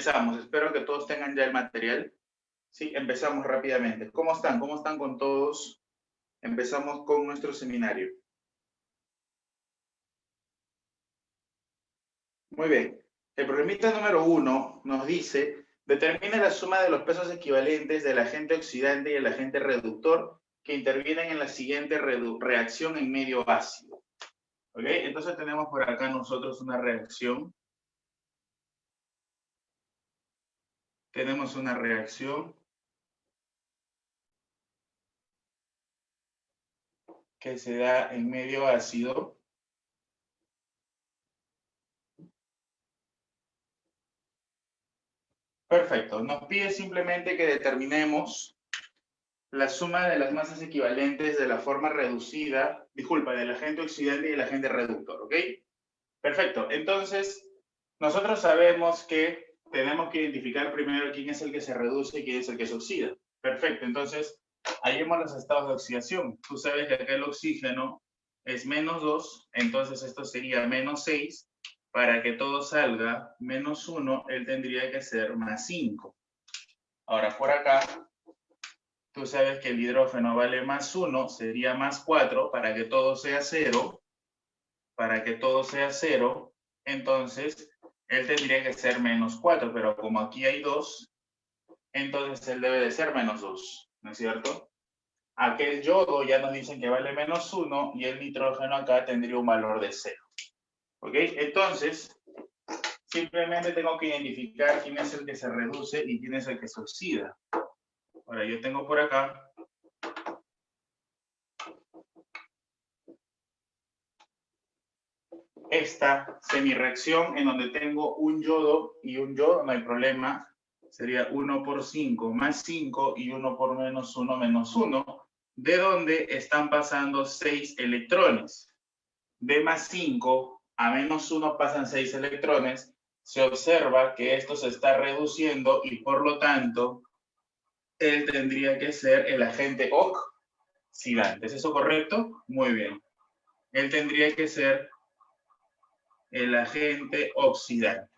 Empezamos. Espero que todos tengan ya el material. Sí, empezamos rápidamente. ¿Cómo están? ¿Cómo están con todos? Empezamos con nuestro seminario. Muy bien. El problemita número 1 nos dice, determina la suma de los pesos equivalentes del agente oxidante y el agente reductor que intervienen en la siguiente reacción en medio ácido. ¿Ok? Entonces tenemos por acá nosotros una reacción. Tenemos una reacción que se da en medio ácido. Perfecto. Nos pide simplemente que determinemos la suma de las masas equivalentes de la forma reducida, del agente oxidante y el agente reductor, ¿ok? Perfecto. Entonces, nosotros sabemos que tenemos que identificar primero quién es el que se reduce y quién es el que se oxida. Perfecto. Entonces, hallemos los estados de oxidación. Tú sabes que acá el oxígeno es -2, entonces esto sería -6. Para que todo salga -1, él tendría que ser +5. Ahora, por acá, tú sabes que el hidrógeno vale +1, sería +4, para que todo sea 0. Para que todo sea 0, entonces él tendría que ser -4, pero como aquí hay 2, entonces él debe de ser -2, ¿no es cierto? Aquel yodo ya nos dicen que vale -1 y el nitrógeno acá tendría un valor de 0. ¿Ok? Entonces, simplemente tengo que identificar quién es el que se reduce y quién es el que se oxida. Ahora, yo tengo por acá esta semireacción en donde tengo un yodo y un yodo, no hay problema. Sería 1 por 5 más 5 y 1 por -1 menos 1, de donde están pasando 6 electrones. De +5 a -1 pasan 6 electrones. Se observa que esto se está reduciendo y por lo tanto, él tendría que ser el agente oxidante. ¿Es eso correcto? Muy bien. Él tendría que ser el agente oxidante.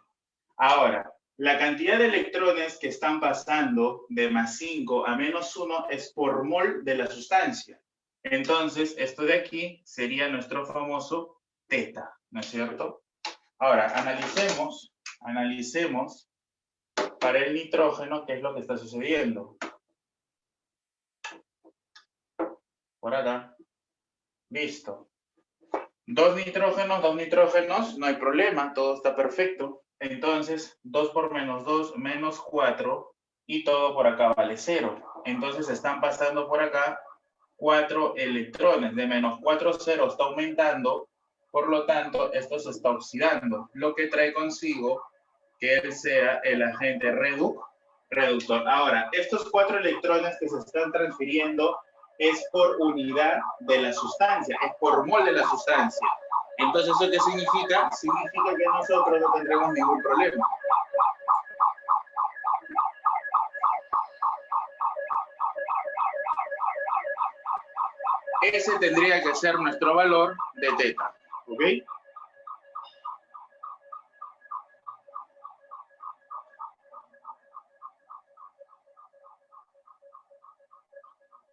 Ahora, la cantidad de electrones que están pasando de +5 a -1 es por mol de la sustancia. Entonces, esto de aquí sería nuestro famoso teta, ¿no es cierto? Ahora, analicemos para el nitrógeno qué es lo que está sucediendo. Por acá. Listo. Dos nitrógenos, no hay problema, todo está perfecto. Entonces, 2 por -2, -4, y todo por acá vale 0. Entonces, están pasando por acá 4 electrones. De -4 a 0 está aumentando, por lo tanto, esto se está oxidando, lo que trae consigo que él sea el agente reductor. Ahora, estos 4 electrones que se están transfiriendo es por unidad de la sustancia, es por mol de la sustancia. Entonces, ¿eso qué significa? Significa que nosotros no tendremos ningún problema. Ese tendría que ser nuestro valor de teta, ¿ok?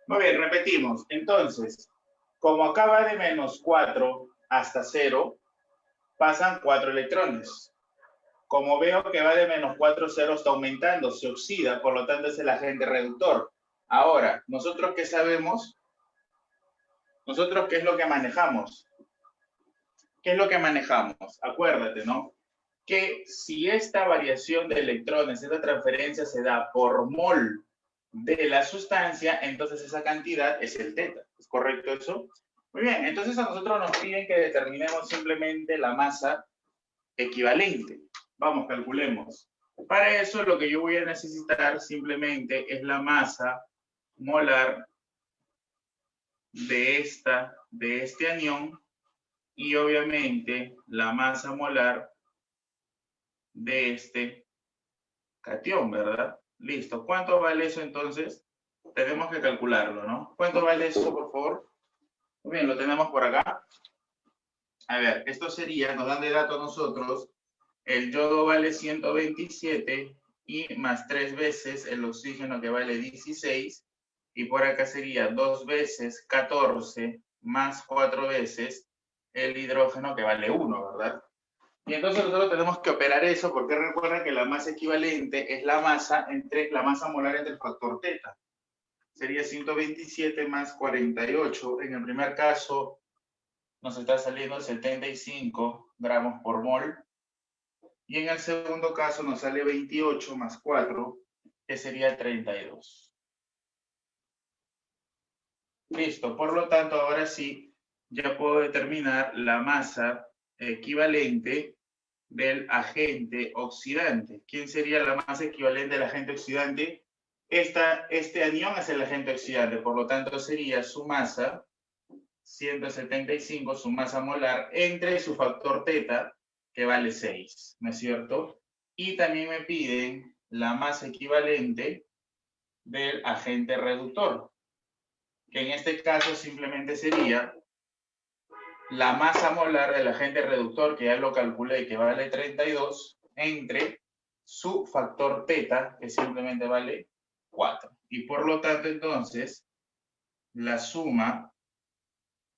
Muy bien, repetimos. Entonces, como acaba de -4 hasta 0, pasan 4 electrones. Como veo que va de -4 a 0, está aumentando, se oxida, por lo tanto es el agente reductor. Ahora, ¿nosotros qué sabemos? ¿Nosotros qué es lo que manejamos? ¿Qué es lo que manejamos? Acuérdate, ¿no? Que si esta variación de electrones, esta transferencia se da por mol de la sustancia, entonces esa cantidad es el teta. ¿Es correcto eso? Muy bien, entonces a nosotros nos piden que determinemos simplemente la masa equivalente. Vamos, calculemos. Para eso lo que yo voy a necesitar simplemente es la masa molar de este anión y obviamente la masa molar de este catión, ¿verdad? Listo. ¿Cuánto vale eso entonces? Tenemos que calcularlo, ¿no? ¿Cuánto vale eso, por favor? Muy bien, lo tenemos por acá. A ver, esto sería, nos dan de dato a nosotros, el yodo vale 127 y más 3 veces el oxígeno que vale 16, y por acá sería 2 veces 14 más 4 veces el hidrógeno que vale 1, ¿verdad? Y entonces nosotros tenemos que operar eso porque recuerda que la masa equivalente es la masa molar entre el factor teta. Sería 127 más 48. En el primer caso nos está saliendo 75 gramos por mol. Y en el segundo caso nos sale 28 más 4, que sería 32. Listo, por lo tanto, ahora sí, ya puedo determinar la masa equivalente del agente oxidante. ¿Quién sería la masa equivalente del agente oxidante? Este anión es el agente oxidante, por lo tanto sería su masa, 175, su masa molar, entre su factor teta, que vale 6, ¿no es cierto? Y también me piden la masa equivalente del agente reductor, que en este caso simplemente sería la masa molar del agente reductor, que ya lo calculé, que vale 32, entre su factor teta, que simplemente vale 4. Y por lo tanto, entonces, la suma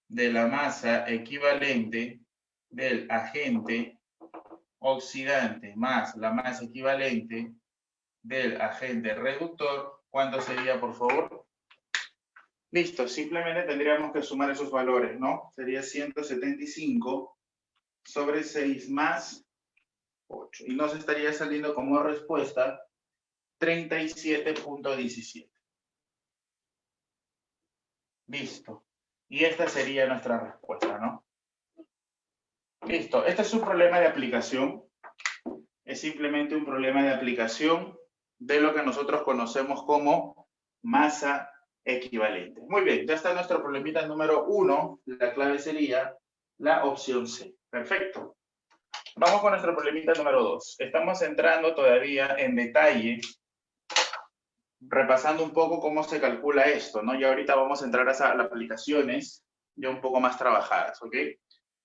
de la masa equivalente del agente oxidante más la masa equivalente del agente reductor, ¿cuánto sería, por favor? Listo, simplemente tendríamos que sumar esos valores, ¿no? Sería 175 sobre 6 más 8. Y nos estaría saliendo como respuesta 37.17. Listo. Y esta sería nuestra respuesta, ¿no? Listo. Este es un problema de aplicación. Es simplemente un problema de aplicación de lo que nosotros conocemos como masa equivalente. Muy bien, ya está nuestro problemita número 1. La clave sería la opción C. Perfecto. Vamos con nuestro problemita número 2. Estamos entrando todavía en detalle, repasando un poco cómo se calcula esto, ¿no? Y ahorita vamos a entrar a las aplicaciones ya un poco más trabajadas, ¿ok?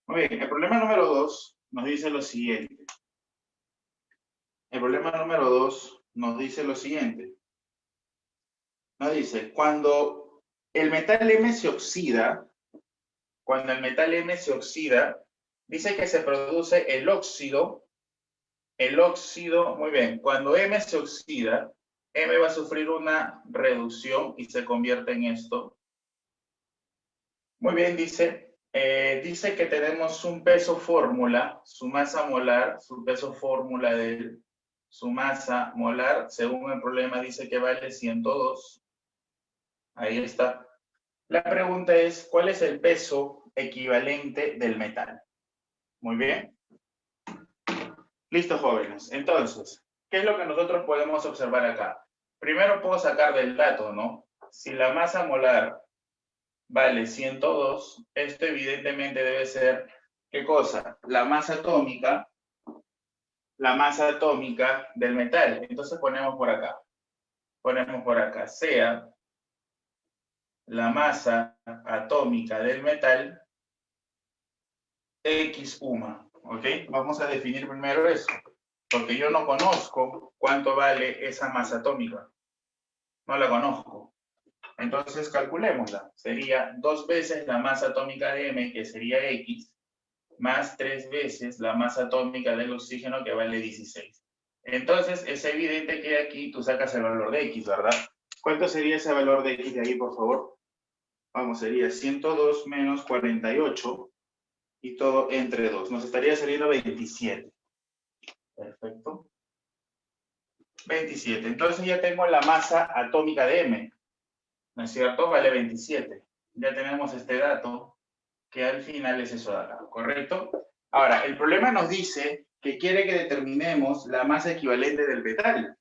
Muy bien, el problema número 2 nos dice lo siguiente. El problema número 2 nos dice lo siguiente. Nos dice, cuando el metal M se oxida, dice que se produce el óxido, muy bien, cuando M se oxida, M va a sufrir una reducción y se convierte en esto. Muy bien, dice que tenemos un peso fórmula, su masa molar, su peso fórmula de su masa molar, según el problema dice que vale 102. Ahí está. La pregunta es, ¿cuál es el peso equivalente del metal? Muy bien. Listo, jóvenes. Entonces, ¿qué es lo que nosotros podemos observar acá? Primero puedo sacar del dato, ¿no? Si la masa molar vale 102, esto evidentemente debe ser, ¿qué cosa? La masa atómica del metal. Entonces ponemos por acá, sea la masa atómica del metal X UMA, ¿ok? Vamos a definir primero eso, porque yo no conozco cuánto vale esa masa atómica. No la conozco. Entonces calculémosla. Sería 2 veces la masa atómica de M, que sería X, más 3 veces la masa atómica del oxígeno, que vale 16. Entonces es evidente que aquí tú sacas el valor de X, ¿verdad? ¿Cuánto sería ese valor de X de ahí, por favor? Vamos, sería 102 menos 48 y todo entre 2. Nos estaría saliendo 27. Perfecto. 27. Entonces ya tengo la masa atómica de M. ¿No es cierto? Vale 27. Ya tenemos este dato que al final es eso de acá, ¿correcto? Ahora, el problema nos dice que quiere que determinemos la masa equivalente del metal.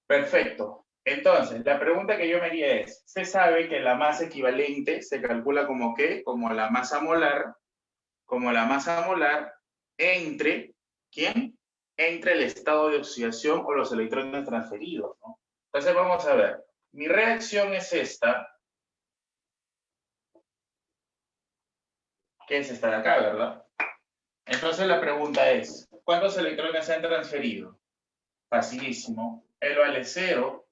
Perfecto. Entonces, la pregunta que yo me haría es, se sabe que la masa equivalente se calcula como ¿qué? Como la masa molar entre, ¿quién? Entre el estado de oxidación o los electrones transferidos, ¿no? Entonces vamos a ver, mi reacción es esta, que es esta de acá, ¿verdad? Entonces la pregunta es, ¿cuántos electrones se han transferido? Facilísimo. Él vale 0,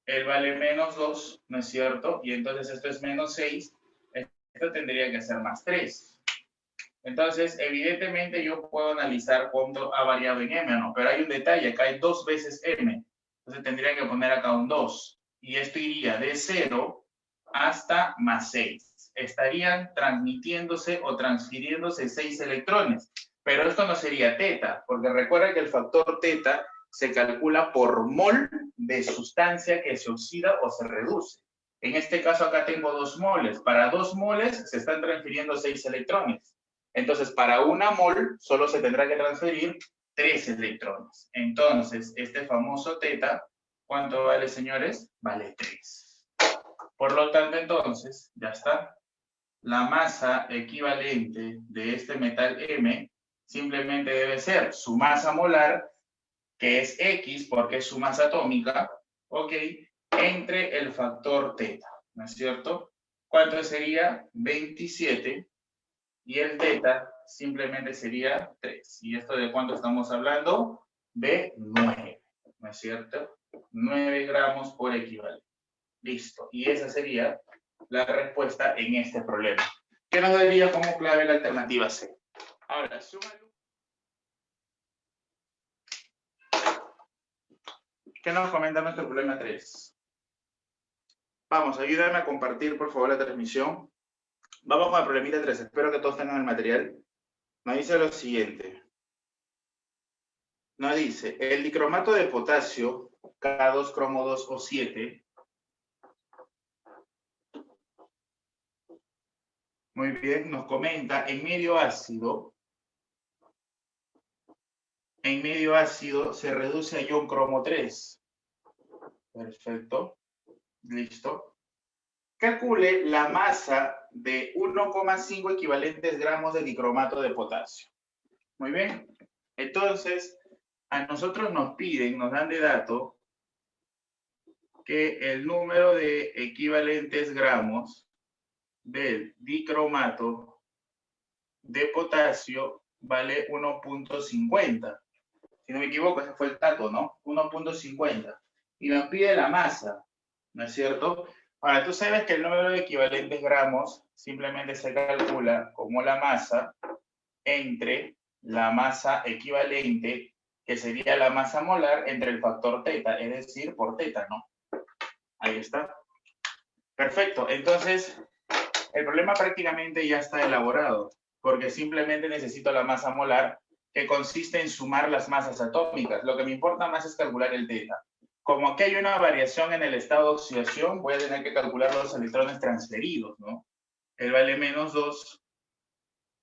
él vale menos 2, ¿no es cierto? Y entonces esto es menos 6, esto tendría que ser más 3. Entonces, evidentemente yo puedo analizar cuánto ha variado en m, ¿no? Pero hay un detalle, acá hay 2 veces m. Entonces tendría que poner acá un 2. Y esto iría de 0 hasta más 6. Estarían transmitiéndose o transfiriéndose 6 electrones. Pero esto no sería teta, porque recuerda que el factor teta se calcula por mol de sustancia que se oxida o se reduce. En este caso acá tengo 2 moles. Para 2 moles se están transfiriendo 6 electrones. Entonces, para una mol solo se tendrá que transferir 3 electrones. Entonces, este famoso teta, ¿cuánto vale, señores? Vale 3. Por lo tanto, entonces, ya está. La masa equivalente de este metal M simplemente debe ser su masa molar, que es X porque es su masa atómica, ¿ok? Entre el factor teta, ¿no es cierto? ¿Cuánto sería? 27. Y el teta simplemente sería 3. ¿Y esto de cuánto estamos hablando? De 9, ¿no es cierto? 9 gramos por equivalente. Listo. Y esa sería la respuesta en este problema, que nos daría como clave la alternativa C. Ahora, súmalo. ¿Qué nos comenta nuestro problema 3? Vamos, ayúdame a compartir, por favor, la transmisión. Vamos con el problemita 3. Espero que todos tengan el material. Nos dice lo siguiente. Nos dice, el dicromato de potasio, K2 cromo 2 o 7. Muy bien, nos comenta, en medio ácido se reduce a ion cromo 3. Perfecto. Listo. Calcule la masa de 1,5 equivalentes gramos de dicromato de potasio. Muy bien. Entonces, a nosotros nos piden, nos dan de dato que el número de equivalentes gramos del dicromato de potasio vale 1.50. Si no me equivoco, ese fue el dato, ¿no? 1.50. Y nos pide la masa, ¿no es cierto? Ahora, tú sabes que el número de equivalentes gramos simplemente se calcula como la masa entre la masa equivalente, que sería la masa molar, entre el factor teta, es decir, por teta, ¿no? Ahí está. Perfecto. Entonces, el problema prácticamente ya está elaborado, porque simplemente necesito la masa molar, que consiste en sumar las masas atómicas. Lo que me importa más es calcular el teta. Como aquí hay una variación en el estado de oxidación, voy a tener que calcular los electrones transferidos, ¿no? Él vale menos 2,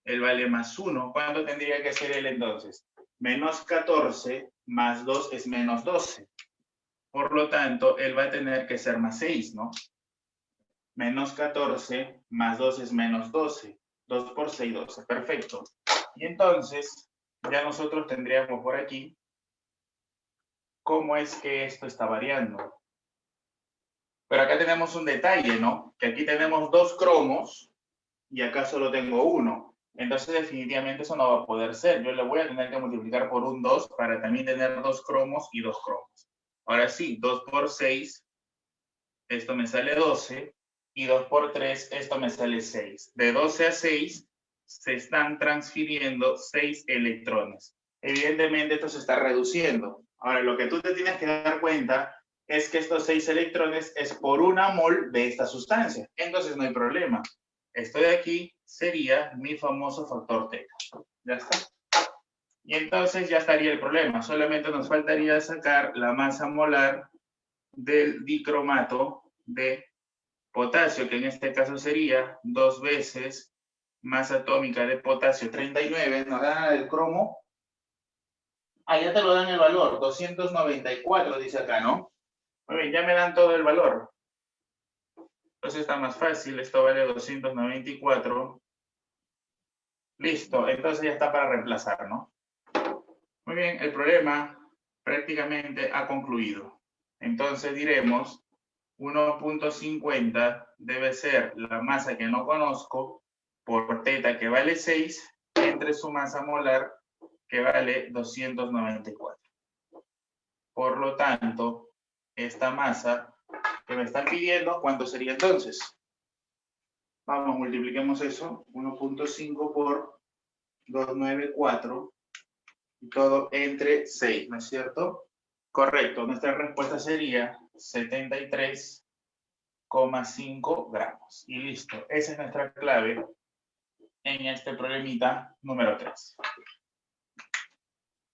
él vale más 1. ¿Cuánto tendría que ser él entonces? Menos 14 más 2 es menos 12. Por lo tanto, él va a tener que ser más 6, ¿no? Menos 14 más 2 es menos 12. 2 por 6, 12. Perfecto. Y entonces, ya nosotros tendríamos por aquí cómo es que esto está variando. Pero acá tenemos un detalle, ¿no? Que aquí tenemos 2 cromos y acá solo tengo 1. Entonces, definitivamente eso no va a poder ser. Yo le voy a tener que multiplicar por un 2 para también tener 2 cromos y 2 cromos. Ahora sí, 2 por 6, esto me sale 12. Y 2 por 3, esto me sale 6. De 12 a 6 se están transfiriendo 6 electrones. Evidentemente esto se está reduciendo. Ahora, lo que tú te tienes que dar cuenta es que estos 6 electrones es por una mol de esta sustancia. Entonces no hay problema. Esto de aquí sería mi famoso factor teta. Ya está. Y entonces ya estaría el problema. Solamente nos faltaría sacar la masa molar del dicromato de potasio, que en este caso sería 2 veces masa atómica de potasio 39, nos dan el cromo. Ah, ya te lo dan el valor, 294 dice acá, ¿no? Muy bien, ya me dan todo el valor. Entonces está más fácil, esto vale 294. Listo, entonces ya está para reemplazar, ¿no? Muy bien, el problema prácticamente ha concluido. Entonces diremos 1.50 debe ser la masa que no conozco por teta, que vale 6, entre su masa molar, que vale 294. Por lo tanto, esta masa que me están pidiendo, ¿cuánto sería entonces? Vamos, multipliquemos eso. 1.5 por 294 y todo entre 6, ¿no es cierto? Correcto, nuestra respuesta sería 73,5 gramos. Y listo, esa es nuestra clave en este problemita número 3.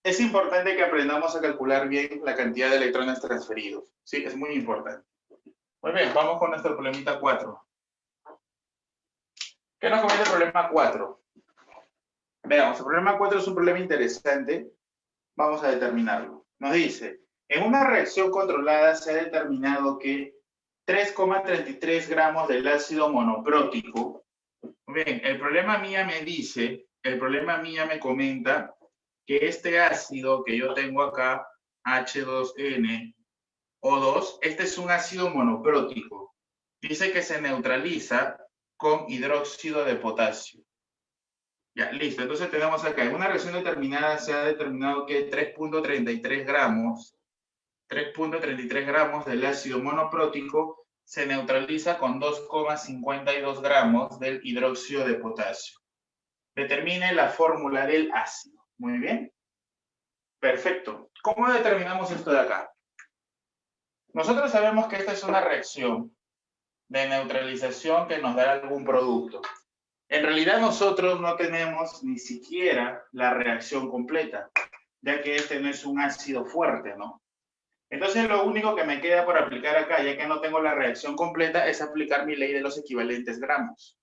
Es importante que aprendamos a calcular bien la cantidad de electrones transferidos. Sí, es muy importante. Muy bien, vamos con nuestro problemita 4. ¿Qué nos comenta el problema 4? Veamos, el problema 4 es un problema interesante. Vamos a determinarlo. Nos dice, en una reacción controlada se ha determinado que 3,33 gramos del ácido monoprótico. Bien, el problema mía me comenta que este ácido que yo tengo acá, H2NO2, este es un ácido monoprótico. Dice que se neutraliza con hidróxido de potasio. Ya, listo. Entonces tenemos acá, en una reacción determinada se ha determinado que 3.33 gramos del ácido monoprótico se neutraliza con 2,52 gramos del hidróxido de potasio. Determine la fórmula del ácido. Muy bien. Perfecto. ¿Cómo determinamos esto de acá? Nosotros sabemos que esta es una reacción de neutralización que nos dará algún producto. En realidad nosotros no tenemos ni siquiera la reacción completa, ya que este no es un ácido fuerte, ¿no? Entonces lo único que me queda por aplicar acá, ya que no tengo la reacción completa, es aplicar mi ley de los equivalentes gramos,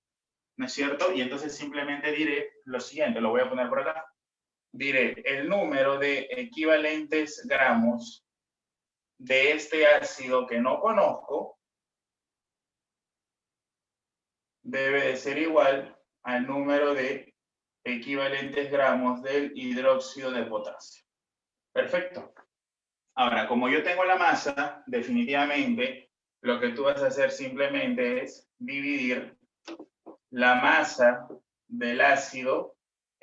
¿no es cierto? Y entonces simplemente diré lo siguiente, lo voy a poner por acá. Diré el número de equivalentes gramos de este ácido que no conozco debe de ser igual al número de equivalentes gramos del hidróxido de potasio. Perfecto. Ahora, como yo tengo la masa, definitivamente lo que tú vas a hacer simplemente es dividir la masa del ácido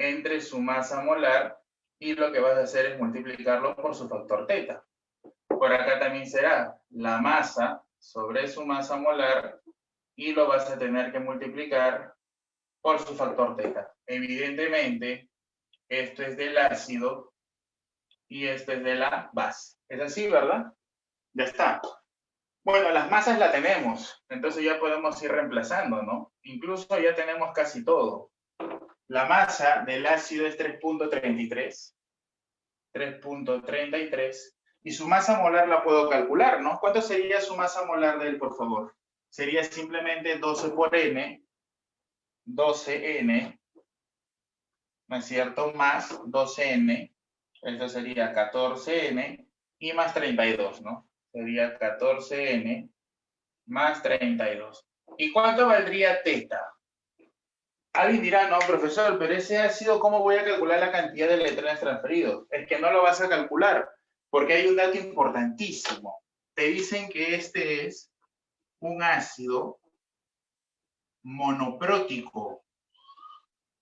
entre su masa molar y lo que vas a hacer es multiplicarlo por su factor teta. Por acá también será la masa sobre su masa molar y lo vas a tener que multiplicar por su factor teta. Evidentemente, esto es del ácido y esto es de la base. ¿Es así, verdad? Ya está. Bueno, las masas las tenemos, entonces ya podemos ir reemplazando, ¿no? Incluso ya tenemos casi todo. La masa del ácido es 3.33. 3.33. Y su masa molar la puedo calcular, ¿no? ¿Cuánto sería su masa molar de él, por favor? Sería simplemente 12 por N, 12N, ¿no es cierto? Más 12N, esto sería 14N y más 32, ¿no? Sería 14N más 32. ¿Y cuánto valdría teta? Alguien dirá, no, profesor, pero ese ácido, ¿cómo voy a calcular la cantidad de electrones transferidos? Es que no lo vas a calcular, porque hay un dato importantísimo. Te dicen que este es un ácido monoprótico.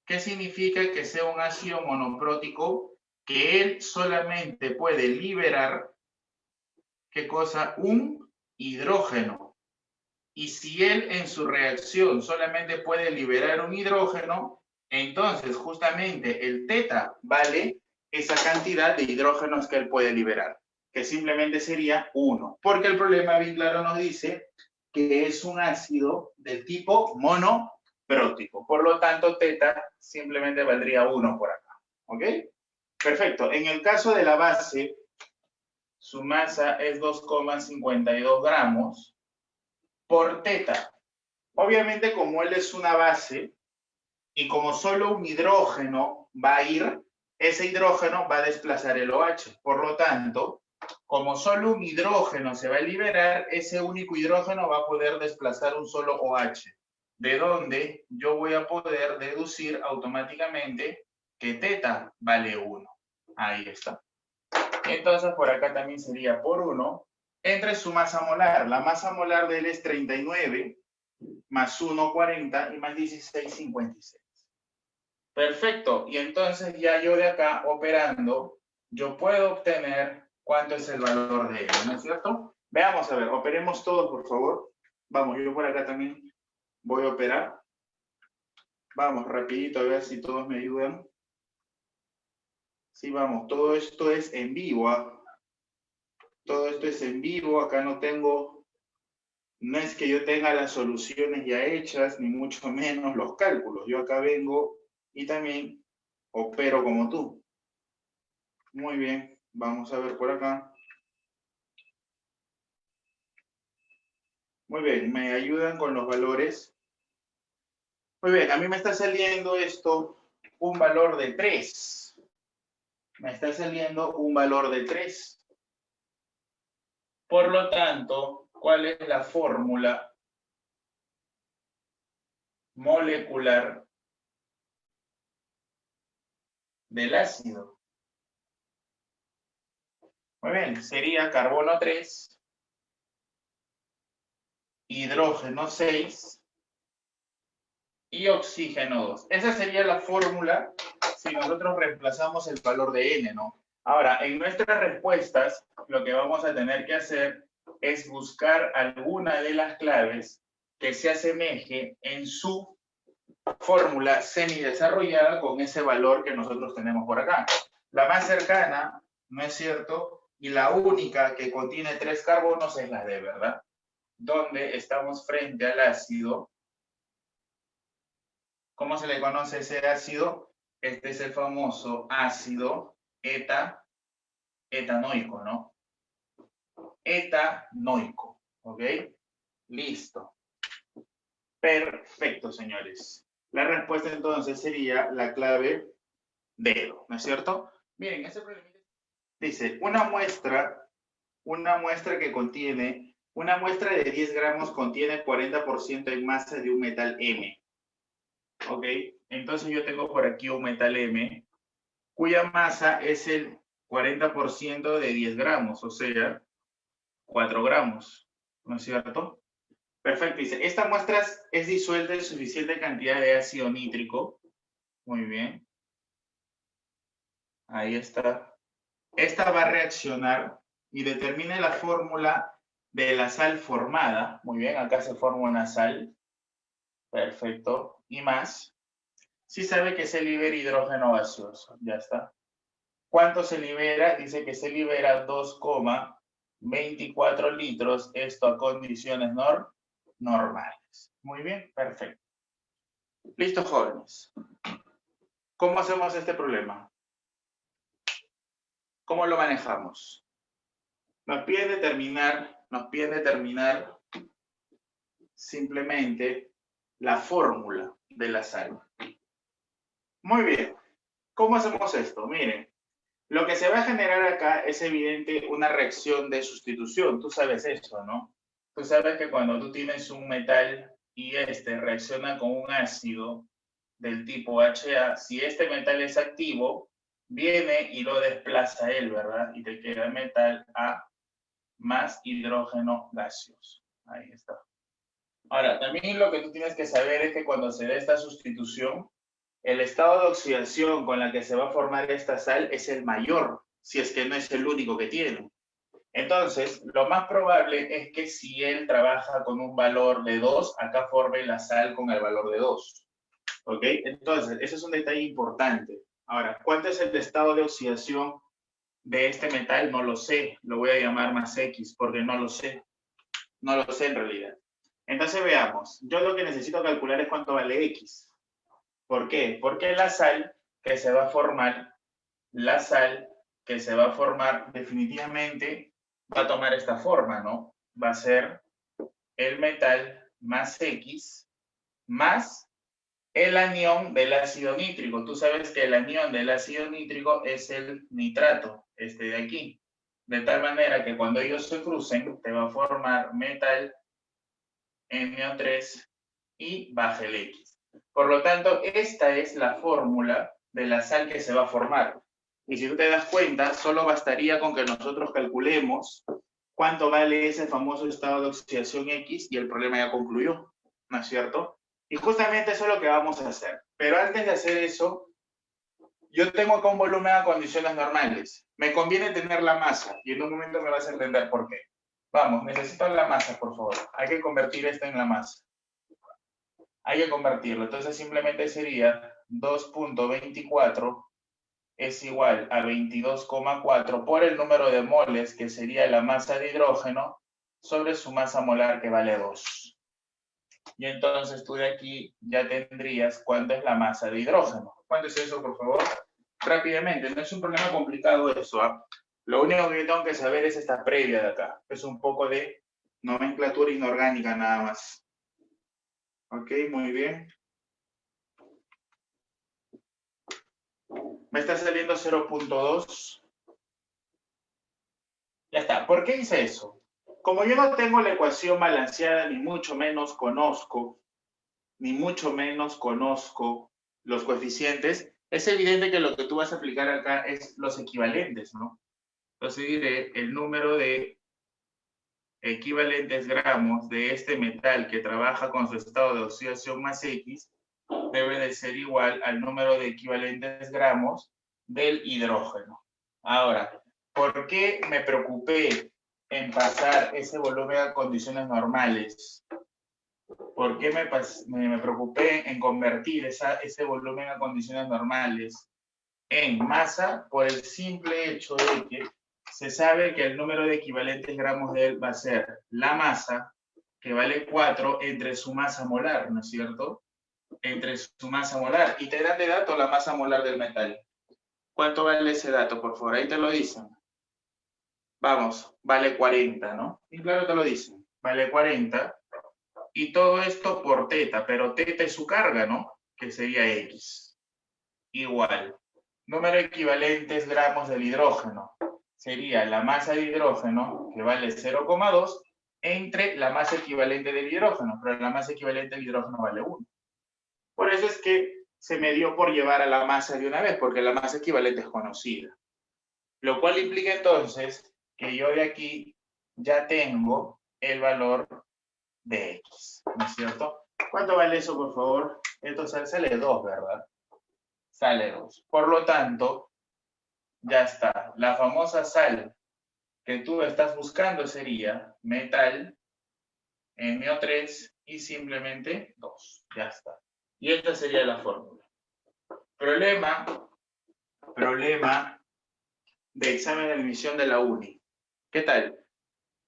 ¿Qué significa que sea un ácido monoprótico? Que él solamente puede liberar, ¿qué cosa? Un hidrógeno. Y si él en su reacción solamente puede liberar un hidrógeno, entonces justamente el teta vale esa cantidad de hidrógenos que él puede liberar, que simplemente sería 1. Porque el problema bien claro nos dice que es un ácido del tipo monoprótico. Por lo tanto, teta simplemente valdría 1 por acá. ¿Ok? Perfecto. En el caso de la base, su masa es 2,52 gramos por teta. Obviamente, como él es una base y como solo un hidrógeno va a ir, ese hidrógeno va a desplazar el OH. Por lo tanto, como solo un hidrógeno se va a liberar, ese único hidrógeno va a poder desplazar un solo OH. De donde yo voy a poder deducir automáticamente que teta vale 1. Ahí está. Entonces, por acá también sería por 1 entre su masa molar. La masa molar de él es 39 más 1, 40 y más 16, 56. Perfecto. Y entonces ya yo de acá operando, yo puedo obtener cuánto es el valor de N, ¿no es cierto? Veamos, a ver, operemos todos, por favor. Vamos, yo por acá también voy a operar. Vamos, rapidito, a ver si todos me ayudan. Sí, vamos, todo esto es en vivo, ¿ah? Todo esto es en vivo, acá no es que yo tenga las soluciones ya hechas, ni mucho menos los cálculos. Yo acá vengo y también opero como tú. Muy bien, vamos a ver por acá. Muy bien, ¿me ayudan con los valores? Muy bien, a mí me está saliendo esto, un valor de 3. Me está saliendo un valor de 3. Por lo tanto, ¿cuál es la fórmula molecular del ácido? Muy bien, sería carbono 3, hidrógeno 6 y oxígeno 2. Esa sería la fórmula si nosotros reemplazamos el valor de N, ¿no? Ahora, en nuestras respuestas, lo que vamos a tener que hacer es buscar alguna de las claves que se asemeje en su fórmula semidesarrollada con ese valor que nosotros tenemos por acá. La más cercana, ¿no es cierto? Y la única que contiene 3 carbonos es la D, ¿verdad? Donde estamos frente al ácido. ¿Cómo se le conoce ese ácido? Este es el famoso ácido etanoico, ¿no? Etanoico, ¿ok? Listo. Perfecto, señores. La respuesta entonces sería la clave dedo, ¿no es cierto? Miren, ese problema dice, una muestra que contiene, una muestra de 10 gramos contiene 40% en masa de un metal M. ¿Ok? Entonces yo tengo por aquí un metal M, cuya masa es el 40% de 10 gramos, o sea, 4 gramos, ¿no es cierto? Perfecto, dice, esta muestra es disuelta en suficiente cantidad de ácido nítrico. Muy bien. Ahí está. Esta va a reaccionar y determine la fórmula de la sal formada. Muy bien, acá se forma una sal. Perfecto. Y más. Sí sabe que se libera hidrógeno gaseoso. Ya está. ¿Cuánto se libera? Dice que se libera 2,24 litros. Esto a condiciones normales. Muy bien, perfecto. Listo, jóvenes. ¿Cómo hacemos este problema? ¿Cómo lo manejamos? Nos piden determinar simplemente la fórmula de la sal. Muy bien. ¿Cómo hacemos esto? Miren, lo que se va a generar acá es evidente una reacción de sustitución. Tú sabes eso, ¿no? Tú sabes que cuando tú tienes un metal y este reacciona con un ácido del tipo HA, si este metal es activo, viene y lo desplaza él, ¿verdad? Y te queda metal A más hidrógeno gaseoso. Ahí está. Ahora, también lo que tú tienes que saber es que cuando se da esta sustitución, el estado de oxidación con la que se va a formar esta sal es el mayor, si es que no es el único que tiene. Entonces, lo más probable es que si él trabaja con un valor de 2, acá forme la sal con el valor de 2. ¿Ok? Entonces, ese es un detalle importante. Ahora, ¿cuánto es el estado de oxidación de este metal? No lo sé. Lo voy a llamar más X porque no lo sé. No lo sé en realidad. Entonces veamos. Yo lo que necesito calcular es cuánto vale X. ¿Por qué? Porque la sal que se va a formar definitivamente va a tomar esta forma, ¿no? Va a ser el metal más X más el anión del ácido nítrico. Tú sabes que el anión del ácido nítrico es el nitrato, este de aquí. De tal manera que cuando ellos se crucen, te va a formar metal NO3 y baja el X. Por lo tanto, esta es la fórmula de la sal que se va a formar. Y si tú te das cuenta, solo bastaría con que nosotros calculemos cuánto vale ese famoso estado de oxidación X y el problema ya concluyó, ¿no es cierto? Y justamente eso es lo que vamos a hacer. Pero antes de hacer eso, Yo tengo acá un volumen a condiciones normales. Me conviene tener la masa y en un momento me vas a entender por qué. Vamos, necesito la masa, por favor. Hay que convertir esto en la masa. Hay que convertirlo. Entonces simplemente sería 2.24 es igual a 22,4 por el número de moles, que sería la masa de hidrógeno, sobre su masa molar, que vale 2. Y entonces tú de aquí ya tendrías cuánto es la masa de hidrógeno. ¿Cuánto es eso, por favor? Rápidamente, no es un problema complicado eso, ¿ah? Lo único que yo tengo que saber es esta previa de acá. Es un poco de nomenclatura inorgánica nada más. Ok, muy bien. Me está saliendo 0.2. Ya está. ¿Por qué hice eso? Como yo no tengo la ecuación balanceada, ni mucho menos conozco los coeficientes, es evidente que lo que tú vas a aplicar acá es los equivalentes, ¿no? Entonces diré el número de equivalentes gramos de este metal que trabaja con su estado de oxidación más X debe de ser igual al número de equivalentes gramos del hidrógeno. Ahora, ¿por qué me preocupé en pasar ese volumen a condiciones normales? ¿Por qué me preocupé en convertir ese volumen a condiciones normales en masa? Por el simple hecho de que se sabe que el número de equivalentes gramos de él va a ser la masa, que vale 4, entre su masa molar, ¿no es cierto? Entre su masa molar. Y te dan de dato la masa molar del metal. ¿Cuánto vale ese dato, por favor? Ahí te lo dicen. Vamos, vale 40, ¿no? Y claro, te lo dicen. Vale 40. Y todo esto por teta, pero teta es su carga, ¿no? Que sería X. Igual. Número de equivalentes gramos del hidrógeno. Sería la masa de hidrógeno, que vale 0,2, entre la masa equivalente del hidrógeno, pero la masa equivalente del hidrógeno vale 1. Por eso es que se me dio por llevar a la masa de una vez, porque la masa equivalente es conocida. Lo cual implica entonces que yo de aquí ya tengo el valor de X, ¿no es cierto? ¿Cuánto vale eso, por favor? Esto sale 2, ¿verdad? Sale 2. Por lo tanto, ya está. La famosa sal que tú estás buscando sería metal, MO3 y simplemente 2. Ya está. Y esta sería la fórmula. Problema de examen de admisión de la uni. ¿Qué tal?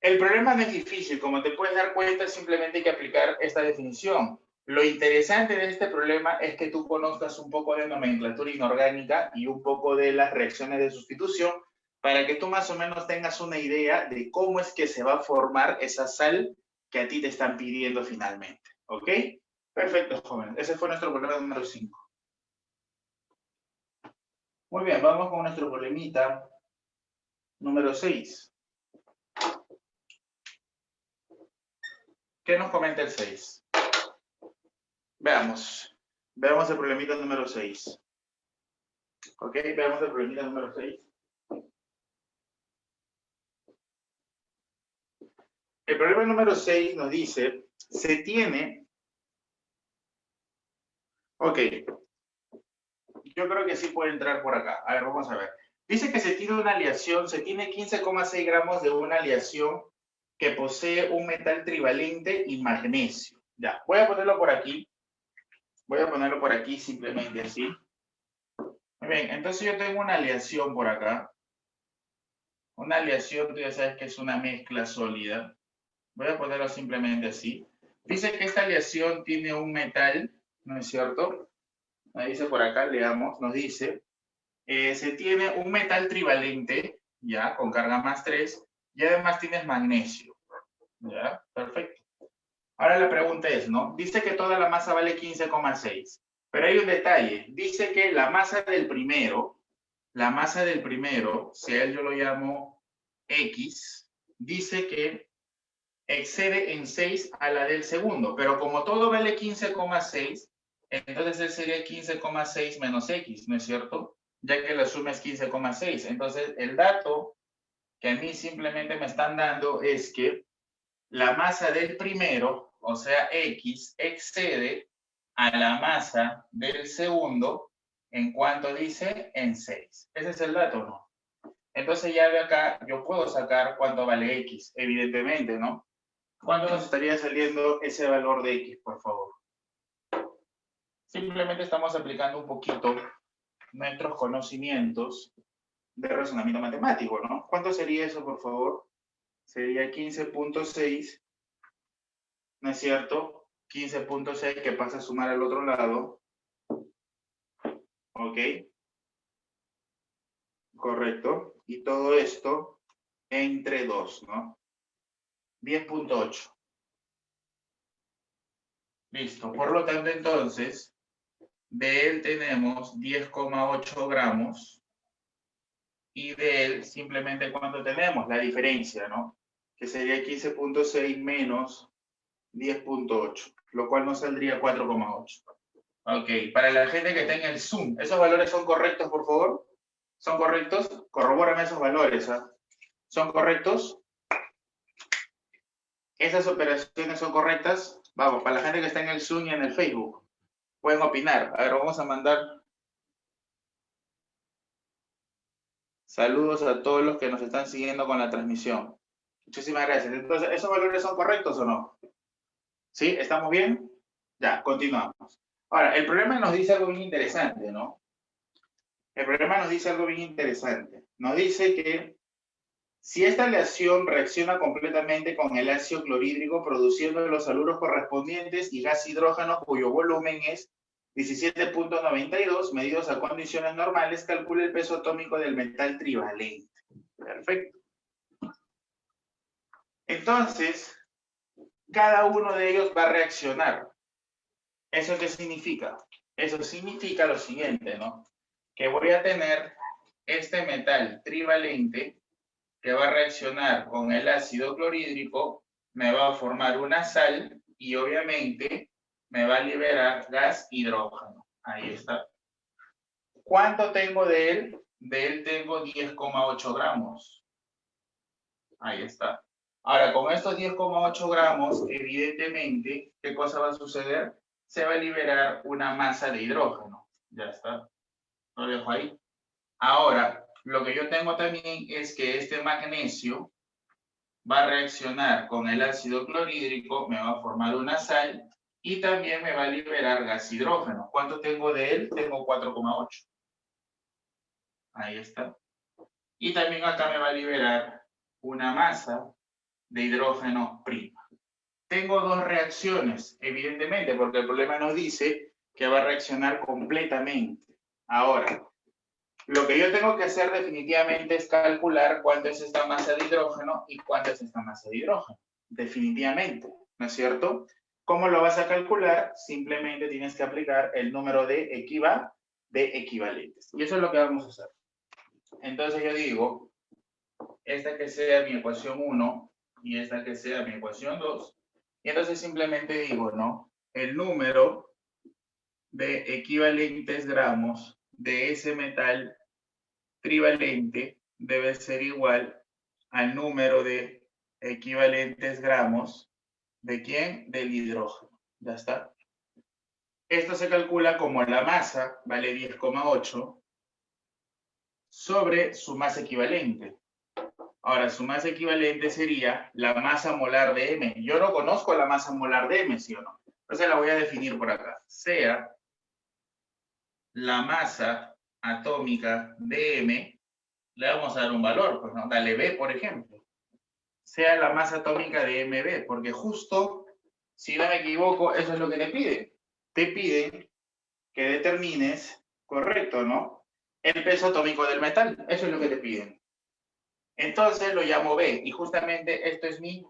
El problema no es difícil, como te puedes dar cuenta, simplemente hay que aplicar esta definición. Lo interesante de este problema es que tú conozcas un poco de nomenclatura inorgánica y un poco de las reacciones de sustitución para que tú más o menos tengas una idea de cómo es que se va a formar esa sal que a ti te están pidiendo finalmente. ¿Ok? Perfecto, jóvenes. Ese fue nuestro problema número 5. Muy bien, vamos con nuestro problemita número 6. ¿Qué nos comenta el 6? Veamos el problemita número 6. Ok, veamos el problemita número 6. El problema número 6 nos dice, se tiene... Ok, yo creo que sí puede entrar por acá. A ver, vamos a ver. Dice que se tiene una aleación, se tiene 15,6 gramos de una aleación que posee un metal trivalente y magnesio. Ya, voy a ponerlo por aquí. Voy a ponerlo por aquí simplemente así. Muy bien, entonces yo tengo una aleación por acá. Una aleación, tú ya sabes que es una mezcla sólida. Voy a ponerlo simplemente así. Dice que esta aleación tiene un metal, ¿no es cierto? Nos dice por acá, leamos, nos dice, se tiene un metal trivalente, ya, con carga más 3, y además tienes magnesio. Ya, perfecto. Ahora la pregunta es, ¿no? Dice que toda la masa vale 15,6, pero hay un detalle. Dice que la masa del primero, si a él yo lo llamo X, dice que excede en 6 a la del segundo, pero como todo vale 15,6, entonces él sería 15,6 menos X, ¿no es cierto? Ya que la suma es 15,6. Entonces, el dato que a mí simplemente me están dando es que la masa del primero, o sea, X, excede a la masa del segundo ¿En cuánto dice? En 6. Ese es el dato, ¿no? Entonces ya de acá yo puedo sacar cuánto vale X, evidentemente, ¿no? ¿Cuánto nos estaría saliendo ese valor de X, por favor? Simplemente estamos aplicando un poquito nuestros conocimientos de razonamiento matemático, ¿no? ¿Cuánto sería eso, por favor? Sería 15.6, ¿no es cierto? 15.6 que pasa a sumar al otro lado. ¿Ok? Correcto. Y todo esto entre 2, ¿no? 10.8. Listo. Por lo tanto, entonces, de él tenemos 10,8 gramos y de él simplemente ¿cuánto tenemos? La diferencia, ¿no? Que sería 15.6 menos 10.8, lo cual nos saldría 4,8. Ok, para la gente que tenga el Zoom, ¿esos valores son correctos, por favor? ¿Son correctos? Corrobórame esos valores, ¿ah? ¿Son correctos? ¿Esas operaciones son correctas? Vamos, para la gente que está en el Zoom y en el Facebook, pueden opinar. A ver, vamos a mandar saludos a todos los que nos están siguiendo con la transmisión. Muchísimas gracias. Entonces, ¿esos valores son correctos o no? ¿Sí? ¿Estamos bien? Ya, continuamos. Ahora, el problema nos dice algo bien interesante, ¿no? El problema nos dice algo bien interesante. Nos dice que si esta aleación reacciona completamente con el ácido clorhídrico produciendo los haluros correspondientes y gas hidrógeno cuyo volumen es 17.92, medidos a condiciones normales, calcula el peso atómico del metal trivalente. Perfecto. Entonces, cada uno de ellos va a reaccionar. ¿Eso qué significa? Eso significa lo siguiente, ¿no? Que voy a tener este metal trivalente que va a reaccionar con el ácido clorhídrico, me va a formar una sal y obviamente me va a liberar gas hidrógeno. Ahí está. ¿Cuánto tengo de él? De él tengo 10,8 gramos. Ahí está. Ahora, con estos 10,8 gramos, evidentemente, ¿qué cosa va a suceder? Se va a liberar una masa de hidrógeno. Ya está. Lo dejo ahí. Ahora, lo que yo tengo también es que este magnesio va a reaccionar con el ácido clorhídrico, me va a formar una sal y también me va a liberar gas hidrógeno. ¿Cuánto tengo de él? Tengo 4,8. Ahí está. Y también acá me va a liberar una masa de hidrógeno prima. Tengo dos reacciones, evidentemente, porque el problema nos dice que va a reaccionar completamente. Ahora, lo que yo tengo que hacer definitivamente es calcular cuánto es esta masa de hidrógeno y cuánto es esta masa de hidrógeno. Definitivamente, ¿no es cierto? ¿Cómo lo vas a calcular? Simplemente tienes que aplicar el número de equivalentes. Y eso es lo que vamos a hacer. Entonces yo digo, esta que sea mi ecuación 1 y esta que sea mi ecuación 2. Y entonces simplemente digo, ¿no? El número de equivalentes gramos de ese metal trivalente debe ser igual al número de equivalentes gramos ¿de quién? Del hidrógeno. Ya está. Esto se calcula como la masa, vale 10,8, sobre su masa equivalente. Ahora, su masa equivalente sería la masa molar de M. Yo no conozco la masa molar de M, ¿sí o no? Entonces la voy a definir por acá. Sea la masa atómica de M, le vamos a dar un valor, pues no, dale B, por ejemplo. Sea la masa atómica de MB, porque justo, si no me equivoco, eso es lo que te piden. Te piden que determines, correcto, ¿no? El peso atómico del metal, eso es lo que te piden. Entonces lo llamo B, y justamente esto es mi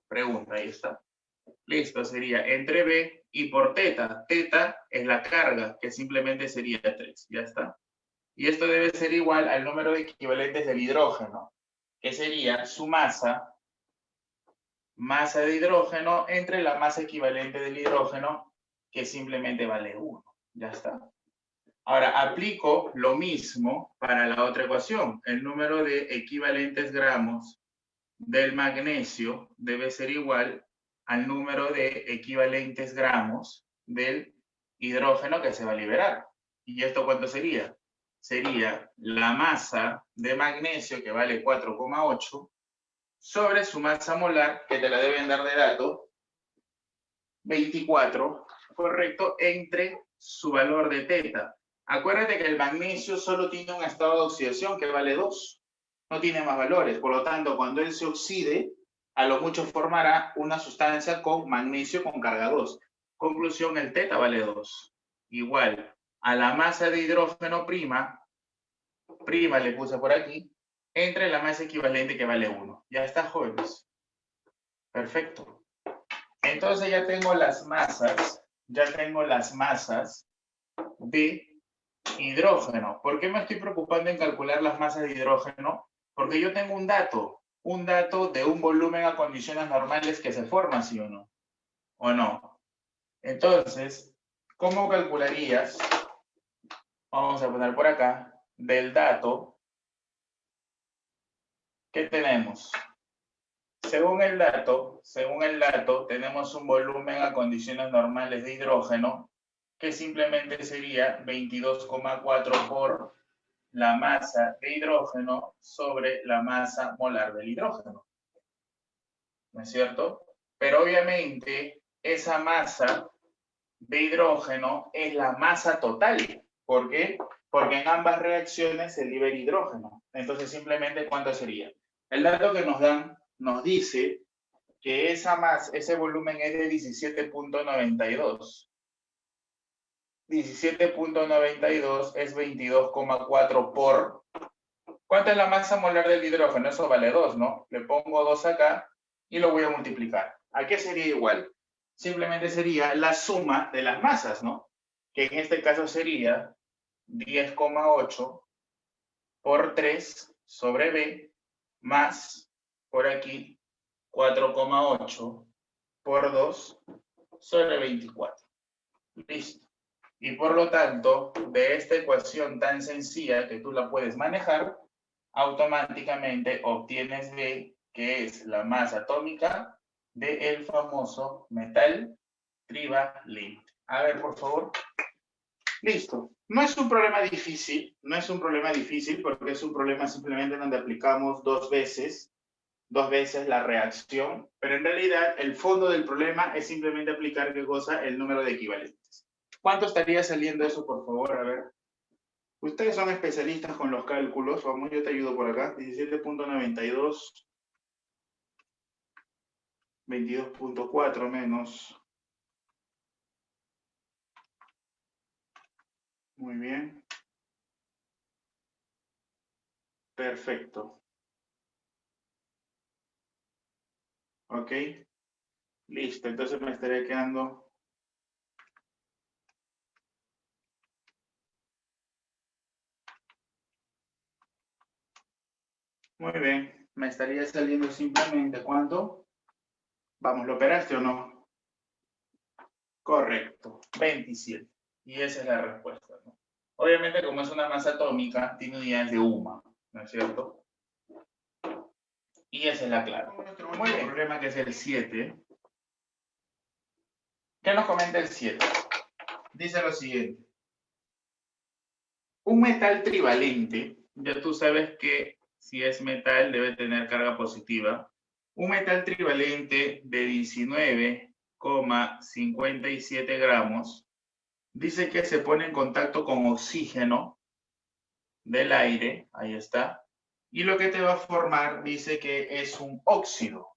pregunta, ahí está. Listo, sería entre B y por teta. Teta es la carga, que simplemente sería 3, ya está. Y esto debe ser igual al número de equivalentes del hidrógeno, que sería su masa de hidrógeno entre la masa equivalente del hidrógeno, que simplemente vale 1. Ya está. Ahora, aplico lo mismo para la otra ecuación. El número de equivalentes gramos del magnesio debe ser igual al número de equivalentes gramos del hidrógeno que se va a liberar. ¿Y esto cuánto sería? Sería la masa de magnesio, que vale 4,8, sobre su masa molar, que te la deben dar de dato, 24, correcto, entre su valor de teta. Acuérdate que el magnesio solo tiene un estado de oxidación que vale 2. No tiene más valores. Por lo tanto, cuando él se oxide, a lo mucho formará una sustancia con magnesio con carga 2. Conclusión, el teta vale 2. Igual a la masa de hidrógeno prima le puse por aquí, entre la masa equivalente que vale 1. Ya está, jóvenes. Perfecto. Entonces ya tengo las masas de hidrógeno. ¿Por qué me estoy preocupando en calcular las masas de hidrógeno? Porque yo tengo un dato de un volumen a condiciones normales que se forma, ¿sí o no? ¿O no? Entonces, ¿cómo calcularías? Vamos a poner por acá, del dato que tenemos. Según el dato, tenemos un volumen a condiciones normales de hidrógeno que simplemente sería 22,4 por la masa de hidrógeno sobre la masa molar del hidrógeno. ¿No es cierto? Pero obviamente esa masa de hidrógeno es la masa total. ¿Por qué? Porque en ambas reacciones se libera hidrógeno. Entonces simplemente ¿cuánto sería? El dato que nos dan nos dice que ese volumen es de 17,92. 17,92 es 22,4 por... ¿Cuánta es la masa molar del hidrógeno? Eso vale 2, ¿no? Le pongo 2 acá y lo voy a multiplicar. ¿A qué sería igual? Simplemente sería la suma de las masas, ¿no? Que en este caso sería 10,8 por 3 sobre B más, por aquí, 4,8 por 2 sobre 24. Listo. Y por lo tanto, de esta ecuación tan sencilla que tú la puedes manejar, automáticamente obtienes B, que es la masa atómica del famoso metal trivalente. A ver, por favor. Listo. No es un problema difícil, porque es un problema simplemente donde aplicamos dos veces la reacción, pero en realidad el fondo del problema es simplemente aplicar, ¿qué cosa? El número de equivalentes. ¿Cuánto estaría saliendo eso, por favor? A ver. Ustedes son especialistas con los cálculos. Vamos, yo te ayudo por acá. 17,92. 22,4 menos. Muy bien. Perfecto. Ok. Listo. Entonces me estaré quedando... Muy bien. Me estaría saliendo simplemente ¿cuánto? Vamos, ¿lo operaste o no? Correcto. 27. Y esa es la respuesta, ¿no? Obviamente, como es una masa atómica, tiene unidades de UMA, ¿no es cierto? Y esa es la clave. Muy bien. El problema que es el 7. ¿Qué nos comenta el 7? Dice lo siguiente. Un metal trivalente, ya tú sabes que si es metal debe tener carga positiva. Un metal trivalente de 19,57 gramos dice que se pone en contacto con oxígeno del aire, ahí está, y lo que te va a formar dice que es un óxido.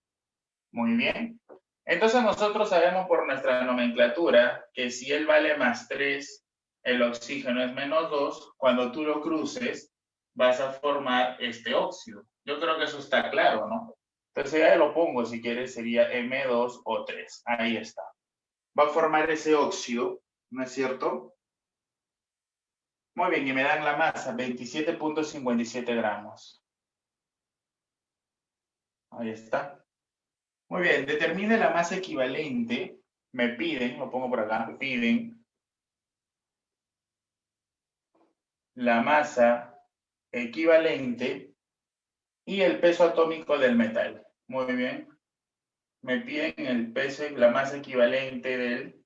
Muy bien. Entonces nosotros sabemos por nuestra nomenclatura que si él vale más 3, el oxígeno es menos 2, cuando tú lo cruces vas a formar este óxido. Yo creo que eso está claro, ¿no? Entonces ya lo pongo, si quieres sería M2O3. Ahí está. Va a formar ese óxido, ¿no es cierto? Muy bien, y me dan la masa, 27,57 gramos. Ahí está. Muy bien, determine la masa equivalente. Me piden, lo pongo por acá, me piden la masa equivalente y el peso atómico del metal. Muy bien. Me piden el peso, la masa equivalente del,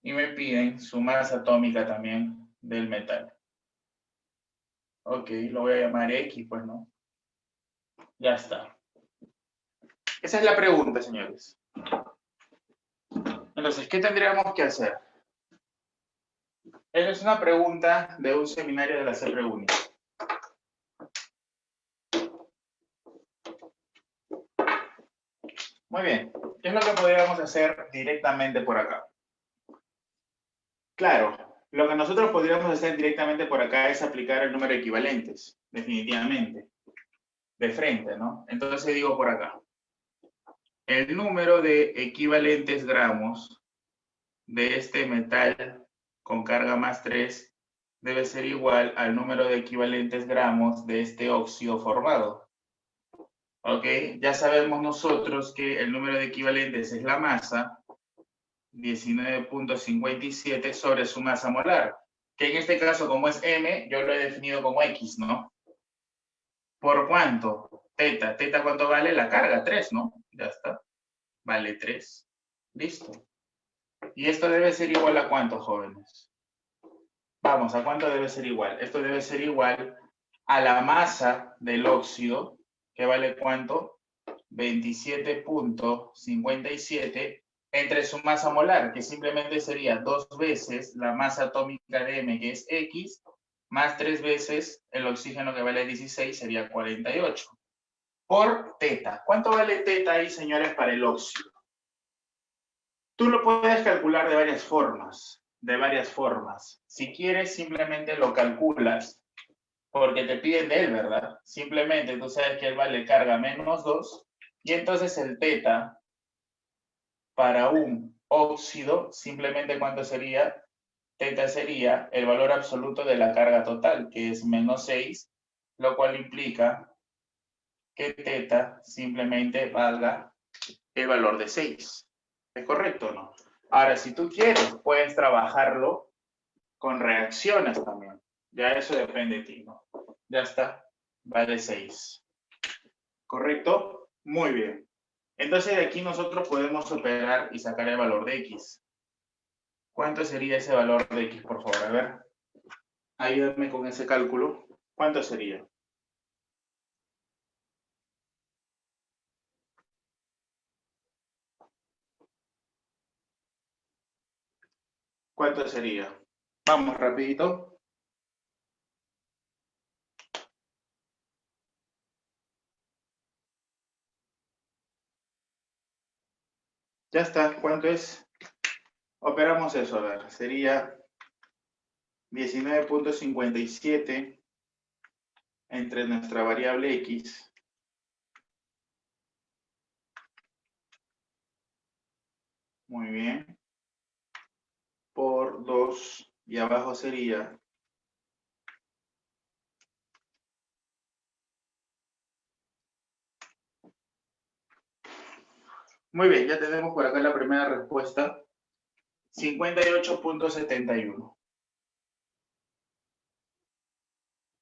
y me piden su masa atómica también del metal. Ok, lo voy a llamar X, pues, ¿no? Ya está. Esa es la pregunta, señores. Entonces, ¿qué tendríamos que hacer? Esa es una pregunta de un seminario de la CPUNI. Muy bien. ¿Qué es lo que podríamos hacer directamente por acá? Claro, lo que nosotros podríamos hacer directamente por acá es aplicar el número de equivalentes, definitivamente, de frente, ¿no? Entonces digo por acá, el número de equivalentes gramos de este metal con carga más 3 debe ser igual al número de equivalentes gramos de este óxido formado. ¿Ok? Ya sabemos nosotros que el número de equivalentes es la masa, 19.57 sobre su masa molar, que en este caso, como es M, yo lo he definido como X, ¿no? ¿Por cuánto? Teta. ¿Teta cuánto vale? La carga, 3, ¿no? Ya está. Vale 3. Listo. ¿Y esto debe ser igual a cuánto, jóvenes? Vamos, ¿a cuánto debe ser igual? Esto debe ser igual a la masa del óxido, que vale cuánto? 27.57 entre su masa molar, que simplemente sería 2 veces la masa atómica de M, que es X, más 3 veces el oxígeno, que vale 16, sería 48. Por teta. ¿Cuánto vale teta ahí, señores, para el óxido? Tú lo puedes calcular de varias formas. Si quieres, simplemente lo calculas, porque te piden de él, ¿verdad? Simplemente tú sabes que él vale carga menos 2, y entonces el teta para un óxido, simplemente ¿cuánto sería? Teta sería el valor absoluto de la carga total, que es menos 6, lo cual implica que teta simplemente valga el valor de 6. ¿Es correcto o no? Ahora, si tú quieres, puedes trabajarlo con reacciones también. Ya eso depende de ti, ¿no? Ya está, vale 6. ¿Correcto? Muy bien. Entonces de aquí nosotros podemos operar y sacar el valor de X. ¿Cuánto sería ese valor de X, por favor? A ver, ayúdame con ese cálculo. ¿Cuánto sería? ¿Cuánto sería? Vamos, rapidito. Ya está, ¿cuánto es? Operamos eso, a ver, sería 19.57 entre nuestra variable X muy bien, por 2, y abajo sería muy bien, ya tenemos por acá la primera respuesta, 58.71.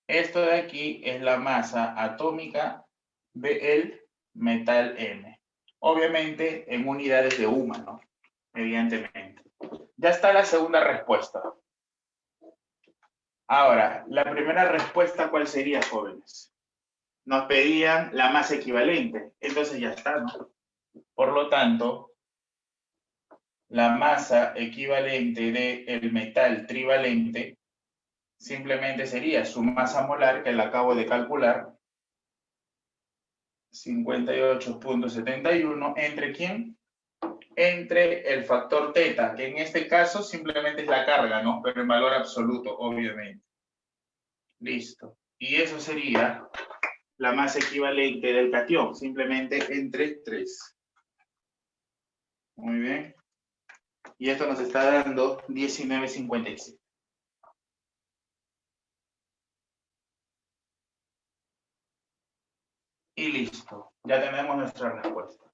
Esto de aquí es la masa atómica del metal M. Obviamente en unidades de UMA, ¿no? Evidentemente. Ya está la segunda respuesta. Ahora, la primera respuesta, ¿cuál sería, jóvenes? Nos pedían la masa equivalente. Entonces ya está, ¿no? Por lo tanto, la masa equivalente del metal trivalente simplemente sería su masa molar, que la acabo de calcular, 58.71, ¿entre quién? Entre el factor teta, que en este caso simplemente es la carga, ¿no? Pero en valor absoluto, obviamente. Listo. Y eso sería la masa equivalente del catión, simplemente entre 3. Muy bien. Y esto nos está dando 19.57. Y listo. Ya tenemos nuestra respuesta.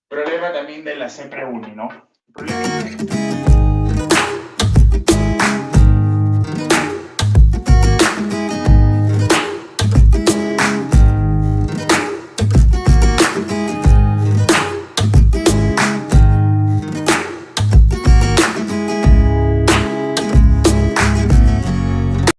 Problema también de la CPUNI, ¿no?